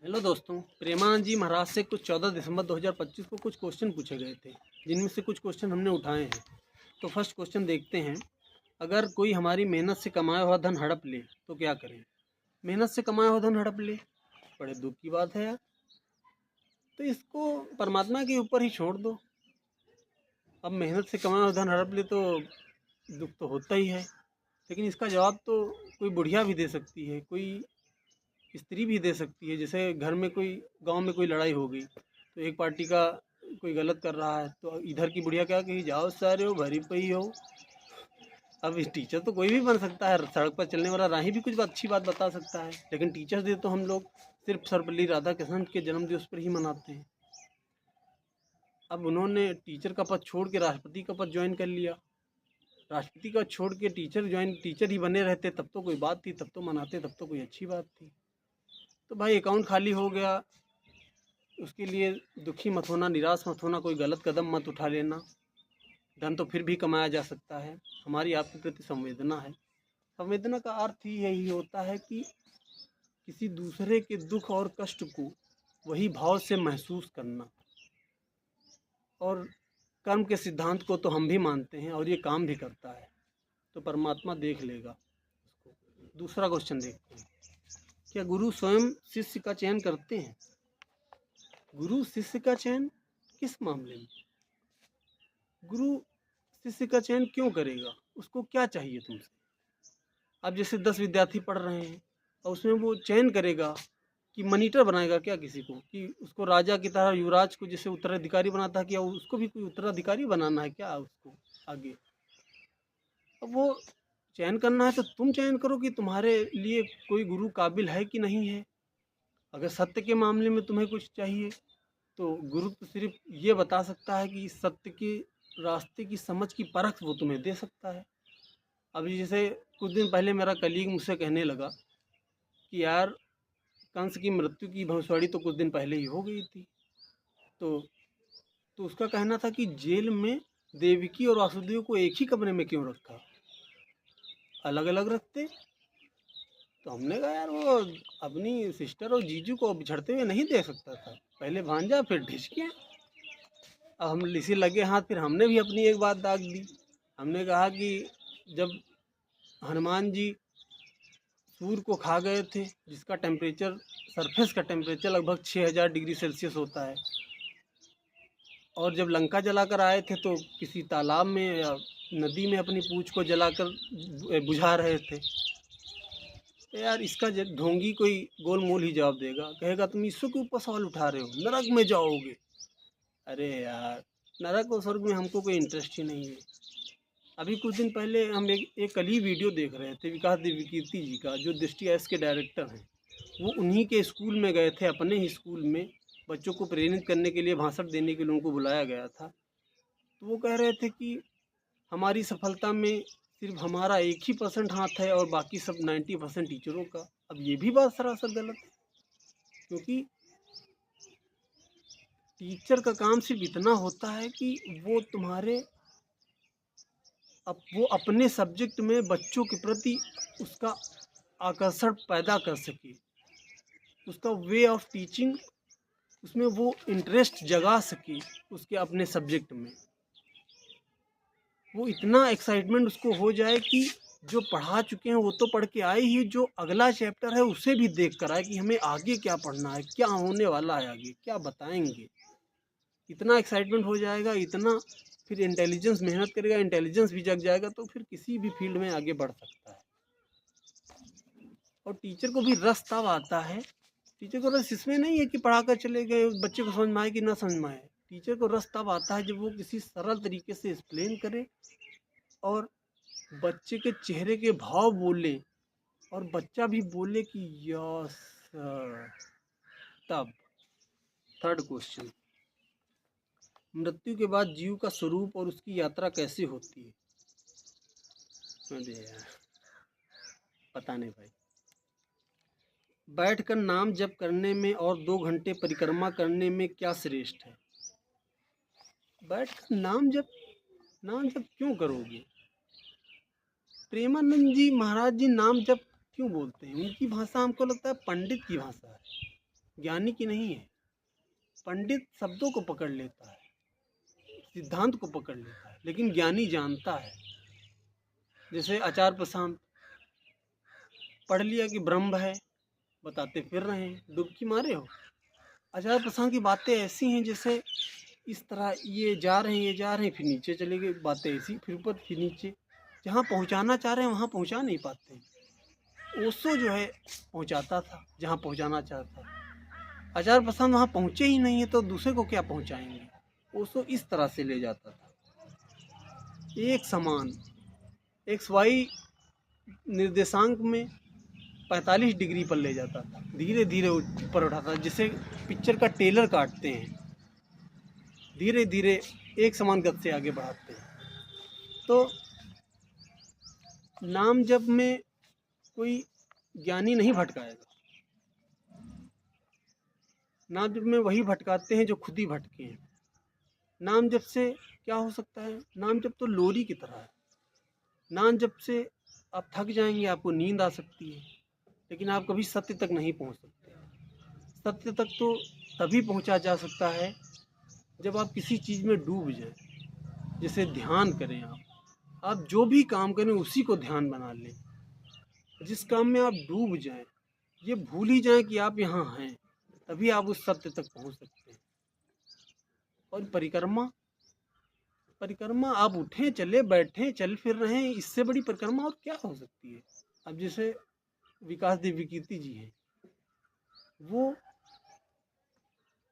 Hello दोस्तों, प्रेमानंद जी महाराज से कुछ 14 दिसंबर 2025 को कुछ क्वेश्चन पूछे गए थे, जिनमें से कुछ क्वेश्चन हमने उठाए हैं। तो फर्स्ट क्वेश्चन देखते हैं। अगर कोई हमारी मेहनत से कमाया हुआ धन हड़प ले तो क्या करें? मेहनत से कमाया हुआ धन हड़प ले, बड़े दुख की बात है यार। तो इसको परमात्मा के ऊपर ही छोड़ दो। अब मेहनत से कमाया हुआ धन हड़प ले तो दुख तो होता ही है, लेकिन इसका जवाब तो कोई बुढ़िया भी दे सकती है, कोई स्त्री भी दे सकती है। जैसे घर में कोई, गांव में कोई लड़ाई हो गई तो एक पार्टी का कोई गलत कर रहा है तो इधर की बुढ़िया क्या कही, जाओ सारे हो भरी पई हो। अब इस टीचर तो कोई भी बन सकता है, सड़क पर चलने वाला राही भी कुछ अच्छी बात बता सकता है, लेकिन टीचर्स डे तो हम लोग सिर्फ सर्वपल्ली राधाकृष्णन के जन्म दिवस पर ही मनाते हैं। अब उन्होंने टीचर का पद छोड़ के राष्ट्रपति का पद ज्वाइन कर लिया। राष्ट्रपति का छोड़ के टीचर ही बने रहते तब तो कोई बात थी, तब तो मनाते, तब तो कोई अच्छी बात थी। तो भाई अकाउंट खाली हो गया, उसके लिए दुखी मत होना, निराश मत होना, कोई गलत कदम मत उठा लेना। धन तो फिर भी कमाया जा सकता है। हमारी आपके प्रति संवेदना है। संवेदना का अर्थ ही यही होता है कि किसी दूसरे के दुख और कष्ट को वही भाव से महसूस करना। और कर्म के सिद्धांत को तो हम भी मानते हैं और ये काम भी करता है, तो परमात्मा देख लेगा उसको। दूसरा क्वेश्चन देखते हैं। क्या गुरु स्वयं शिष्य का चयन करते हैं? गुरु शिष्य का चयन किस मामले में? गुरु शिष्य का चयन क्यों करेगा? उसको क्या चाहिए तुमसे? अब जैसे 10 विद्यार्थी पढ़ रहे हैं और उसमें वो चयन करेगा कि मॉनिटर बनाएगा क्या किसी को, कि उसको राजा की तरह, युवराज को जैसे उत्तराधिकारी बनाता है, क्या उसको भी कोई उत्तराधिकारी बनाना है क्या उसको आगे? अब वो चयन करना है तो तुम चयन करो कि तुम्हारे लिए कोई गुरु काबिल है कि नहीं है। अगर सत्य के मामले में तुम्हें कुछ चाहिए तो गुरु तो सिर्फ ये बता सकता है कि सत्य के रास्ते की समझ की परख वो तुम्हें दे सकता है। अभी जैसे कुछ दिन पहले मेरा कलीग मुझसे कहने लगा कि यार, कंस की मृत्यु की भविष्यवाणी तो कुछ दिन पहले ही हो गई थी। तो उसका कहना था कि जेल में देवकी और वासुदेव को एक ही कमरे में क्यों रखा, अलग अलग रखते। तो हमने कहा यार, वो अपनी सिस्टर और जीजू को बिछड़ते हुए नहीं देख सकता था, पहले भांजा फिर ढिचके। अब हम इसी लगे हाथ, फिर हमने भी अपनी एक बात दाग दी। हमने कहा कि जब हनुमान जी सूर्य को खा गए थे, जिसका टेम्परेचर, सरफेस का टेम्परेचर लगभग 6000 डिग्री सेल्सियस होता है, और जब लंका जलाकर आए थे तो किसी तालाब में या नदी में अपनी पूंछ को जलाकर बुझा रहे थे। तो यार इसका ढोंगी कोई गोल मोल ही जवाब देगा, कहेगा तुम ईश्वर के ऊपर सवाल उठा रहे हो, नरक में जाओगे। अरे यार, नरक और स्वर्ग में हमको कोई इंटरेस्ट ही नहीं है। अभी कुछ दिन पहले हम एक कल ही वीडियो देख रहे थे विकास दिव्यकीर्ति जी का, जो दृष्टि एस के डायरेक्टर हैं। वो उन्हीं के स्कूल में गए थे, अपने ही स्कूल में बच्चों को प्रेरित करने के लिए, भाषण देने के लिए उनको बुलाया गया था। तो वो कह रहे थे कि हमारी सफलता में सिर्फ हमारा 1% हाथ है और बाकी सब 90% टीचरों का। अब ये भी बात सरासर गलत है, क्योंकि टीचर का काम सिर्फ इतना होता है कि वो तुम्हारे वो अपने सब्जेक्ट में बच्चों के प्रति उसका आकर्षण पैदा कर सके, उसका वे ऑफ टीचिंग, उसमें वो इंटरेस्ट जगा सके उसके अपने सब्जेक्ट में। वो इतना एक्साइटमेंट उसको हो जाए कि जो पढ़ा चुके हैं वो तो पढ़ के आए ही, जो अगला चैप्टर है उसे भी देख कर आए कि हमें आगे क्या पढ़ना है, क्या होने वाला है, आगे क्या बताएंगे। इतना एक्साइटमेंट हो जाएगा, इतना फिर इंटेलिजेंस मेहनत करेगा, इंटेलिजेंस भी जग जाएगा, तो फिर किसी भी फील्ड में आगे बढ़ सकता है। और टीचर को भी रस तब आता है, टीचर को रस इसमें नहीं है कि पढ़ा कर चले गए, बच्चे को समझ में आए कि ना समझ में आए। टीचर को रस तब आता है जब वो किसी सरल तरीके से एक्सप्लेन करे और बच्चे के चेहरे के भाव बोले और बच्चा भी बोले कि यस सर। तब थर्ड क्वेश्चन, मृत्यु के बाद जीव का स्वरूप और उसकी यात्रा कैसे होती है? अरे यार, पता नहीं भाई। बैठकर नाम जप करने में और 2 घंटे परिक्रमा करने में क्या श्रेष्ठ है? बैठकर नाम जप क्यों करोगे? प्रेमानंद जी महाराज जी नाम जप क्यों बोलते हैं? उनकी भाषा हमको लगता है पंडित की भाषा है, ज्ञानी की नहीं है। पंडित शब्दों को पकड़ लेता है, सिद्धांत को पकड़ लेता है, लेकिन ज्ञानी जानता है। जैसे आचार्य प्रशांत पढ़ लिया कि ब्रह्म है, बताते फिर रहे हैं, डुबकी मारे हो। आचार्य प्रशांत की बातें ऐसी हैं जैसे इस तरह ये जा रहे हैं, ये जा रहे हैं, फिर नीचे चले गए, बातें ऐसी, फिर ऊपर फिर नीचे, जहाँ पहुँचाना चाह रहे हैं वहाँ पहुँचा नहीं पाते। ओशो जो है पहुँचाता था जहाँ पहुँचाना चाहता था। आचार्य प्रशांत वहाँ पहुँचे ही नहीं है तो दूसरे को क्या पहुँचाएंगे। ओशो इस तरह से ले जाता था, एक समान XY निर्देशांक में 45 डिग्री पर ले जाता था, धीरे धीरे ऊपर उठाता था, जिसे पिक्चर का टेलर काटते हैं, धीरे धीरे एक समान गति से आगे बढ़ाते हैं। तो नाम जप में कोई ज्ञानी नहीं भटकाएगा, नाम जप में वही भटकाते हैं जो खुद ही भटके हैं। नाम जप से क्या हो सकता है, नाम जप तो लोरी की तरह है। नाम जप से आप थक जाएंगे, आपको नींद आ सकती है, लेकिन आप कभी सत्य तक नहीं पहुंच सकते। सत्य तक तो तभी पहुंचा जा सकता है जब आप किसी चीज़ में डूब जाएं। जैसे ध्यान करें, आप जो भी काम करें उसी को ध्यान बना लें। जिस काम में आप डूब जाएं, ये भूल ही जाएं कि आप यहाँ हैं, तभी आप उस सत्य तक पहुंच सकते हैं। और परिक्रमा आप उठें, चले, बैठें, चल फिर रहे हैं, इससे बड़ी परिक्रमा और क्या हो सकती है। अब जैसे विकास दिव्य कीर्ति जी हैं, वो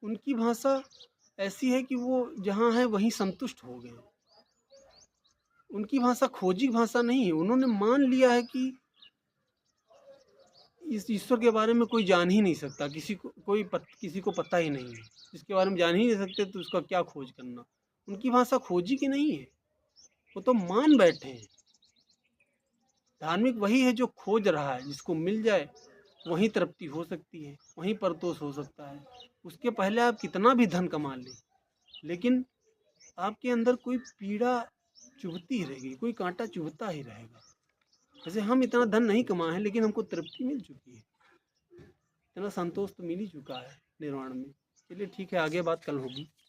उनकी भाषा ऐसी है कि वो जहाँ है वहीं संतुष्ट हो गए। उनकी भाषा खोजी भाषा नहीं है, उन्होंने मान लिया है कि इस ईश्वर के बारे में कोई जान ही नहीं सकता, किसी को पता ही नहीं है। जिसके बारे में जान ही नहीं सकते तो उसका क्या खोज करना। उनकी भाषा खोजी की नहीं है, वो तो मान बैठे हैं। धार्मिक वही है जो खोज रहा है, जिसको मिल जाए वहीं तृप्ति हो सकती है, वहीं परतोष हो सकता है। उसके पहले आप कितना भी धन कमा लें, लेकिन आपके अंदर कोई पीड़ा चुभती ही रहेगी, कोई कांटा चुभता ही रहेगा। जैसे हम इतना धन नहीं कमाए हैं, लेकिन हमको तृप्ति मिल चुकी है, इतना संतोष तो मिल ही चुका है निर्वाण में। चलिए ठीक है, आगे बात कल होगी।